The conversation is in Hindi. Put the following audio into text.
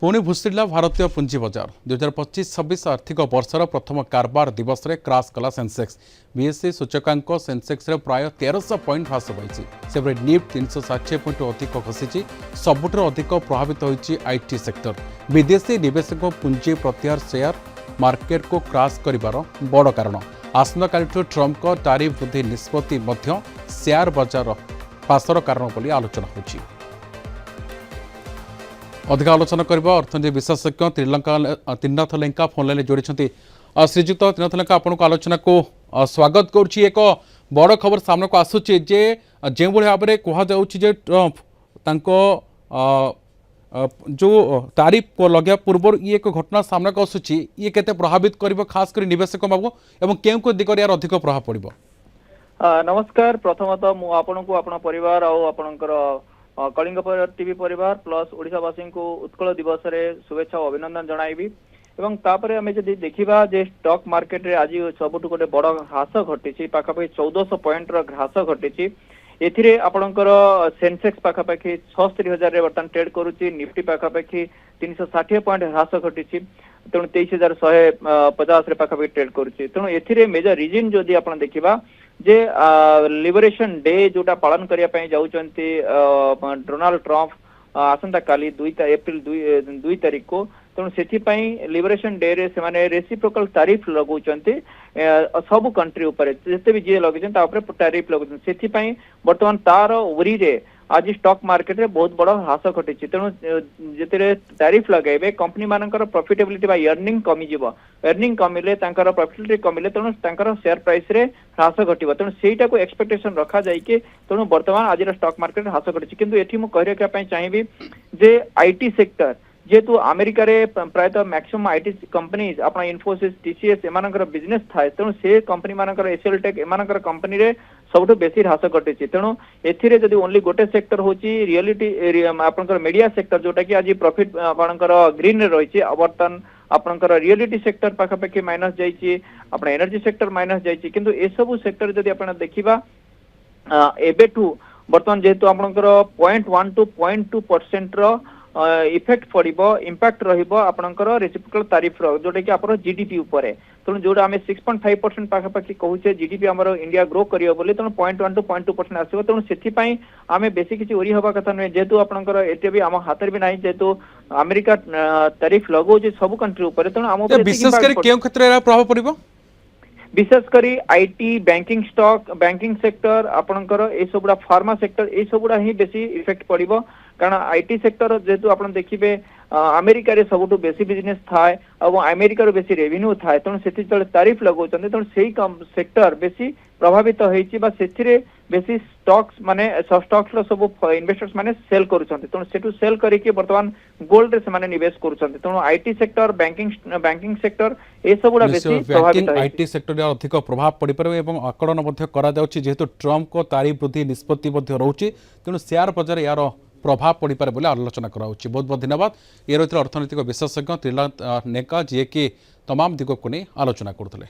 पुणी भूषिला भारतीय पुंजी बजार 2025-26 आर्थिक वर्षर प्रथम कारबार दिवस रे क्राश कला सेंसेक्स बीएसई सूचकांक सेंसेक्स रे प्राय 1300 पॉइंट ह्रास पाई सेपटे निफ्ट 360 पॉइंट अधिक खसी सबुठ अधिक प्रभावित होती आईटी सेक्टर विदेशी निवेशक पुंजी प्रत्याहार शेयर मार्केट को क्राश कर बड़ कारण आसंता ट्रम्प को टारिफ वृद्धि निष्पत्ति शेयर बजार ह्रासर कारण बोली आलोचना होची। अधिक आलोचना करबा अर्थनीति विशेषज्ञ त्रिनाथ लेंका फोन लाइन जोड़ी श्रीजुक्त त्रिनाथ लेंका आपको आलोचना को स्वागत करुच्ची। एक बड़ खबर सामने को आसूची जे जो भाव में कहुचे ट्रम्प तांको जो तारीफ को लगे पूर्व ये एक घटना सामने को आसूची ये केते प्रभावित कर खास कर निवेशक बाबू एवं केउ को दिगरे यार अधिक प्रभाव पड़ो। नमस्कार प्रथमतः मु आपनकु आपन परिवार और आपनकर कलिंग टीवी परिवार प्लस ओडिशावासी को उत्कल दिवस रे शुभेच्छा और अभिनंदन जणाइबी एवं तापरे आमे जदि देखिबा जे स्टॉक मार्केट रे आज सबुठ गोटे बड़ ह्रास घटी पाखापाखि 1400 पॉइंट ह्रास घटी एथिरे आपणकर सेंसेक्स पाखापाखि 76,000 रे बर्तन ट्रेड करूची निफ्टी पाखापाखि 360 पॉइंट ह्रास घटी तेणु 23,150 रे पाखापाखि ट्रेड करूची तेणु एथिरे मेजर रीजन जदि आपण देखिबा जे लिबरेशन डे जोटा पालन करिया पई जाउचंती डोनाल्ड ट्रम्प आसंता काली 2 एप्रिल 2 तारीख को तेणु से लिबरेशन डे रे से रेसिप्रोकल तारीफ लगौचंती सब कंट्री ऊपर जिते भी जी लगे तारीफ लगुन से बर्तमान तार उरी रे आज स्टॉक मार्केट रे बहुत बड़ ह्रास घटी तेणु जिते तारीफ लगे कंपनी मानकर प्रॉफिटेबिलिटी बा अर्निंग कमी जीव अर्निंग कमिले तांकर प्रॉफिटेबिलिटी कमिले तेणु तांकर शेयर प्राइस रे ह्रास घटिबो तेणु सेटा को एक्सपेक्टेशन रखा जाय कि तेणु वर्तमान आज स्टॉक मार्केट ह्रास घटी किंतु एठी मु कहि रखा पई चाहिबी जे आईटी सेक्टर जेहेतु अमेरिका रे प्रायतः मैक्सिमम आईटी कंपनीज अपना इन्फोसिस टीसीएस एमानकर बिजनेस थाए तेणु से कंपनी मानकर एसएल टेक एमानकर कंपनी रे सबुठु बेसी ह्रास घटी तेणु एथिरे जदि ओनली गोटे सेक्टर होची रियलिटी आपनकर मीडिया सेक्टर जोटा कि आज प्रॉफिट आपनकर ग्रीन रे रहिछि वर्तमान आपनकर रियलिटी सेक्टर पाखापाखि माइनस जाइछि आपन एनर्जी सेक्टर माइनस जाइछि किंतु ए सब सेक्टर जदि आपण देखिबा एबेठु वर्तमान जेहेतु आपनकर 0.1 to 0.2% रो इफेक्ट पड़ो इंपैक्ट रहिबो आपनकर रेसिप्रोकल तारीफ रो जोटा कि आपन जीडीपी ऊपर तेणु जोटा आम 6.5% पाखापाखि कहूचे जीडीपी आमर इंडिया ग्रो करियो बोली तेणु 0.1 to 0.2% आसीबो तेणु सेथिपाई आमे बेसी किछि ओरी हबा कथा नै जेहेतु आपनकर एते भी आम हाथ भी नाही जेहेतु अमेरिका तारीफ लगौचे सब कंट्री ऊपर तेणु आम विशेष कर केउ क्षेत्र रे प्रभाव पड़िबो विशेष करी IT banking stock banking sector आपनकर ए सबुडा फार्मा सेक्टर ए सबुडा ही बेसी इफेक्ट पड़िबो कारण आईटी सेक्टर जेहेतु आप देखिए अमेरिका रे सबुठु बेसी बिजनेस थाए और अमेरिका रो बेसी रेवेन्यू थाए तेणु से तारीफ लगौचंते तेणु सेही सेक्टर बेसी प्रभावित होईची बा सेथिरे बेसी स्टॉक्स माने स्टॉक्स लो सब इन्वेस्टर्स माने सेल करूचंते तेणु सेटु सेल करिके वर्तमान गोल्ड रे से माने निवेश करूचंते तेणु आईटी सेक्टर बैंकिंग सेक्टर ए सबुडा बेसी प्रभावित आईटी सेक्टर रे अधिक प्रभाव पड़ी परबे एवं आकलन मध्ये करा जाउची जेहेतु ट्रम्प को तारीफ वृद्धि निष्पत्ति मध्ये रहउची तेणु शेयर बाजार यार प्रभाव पड़ पारे बोले आलोचना कराउछि। बहुत बहुत धन्यवाद। ये रही अर्थनैतिक विशेषज्ञ त्रिनाथ लेंका जी कि तमाम दिग को नहीं आलोचना करते।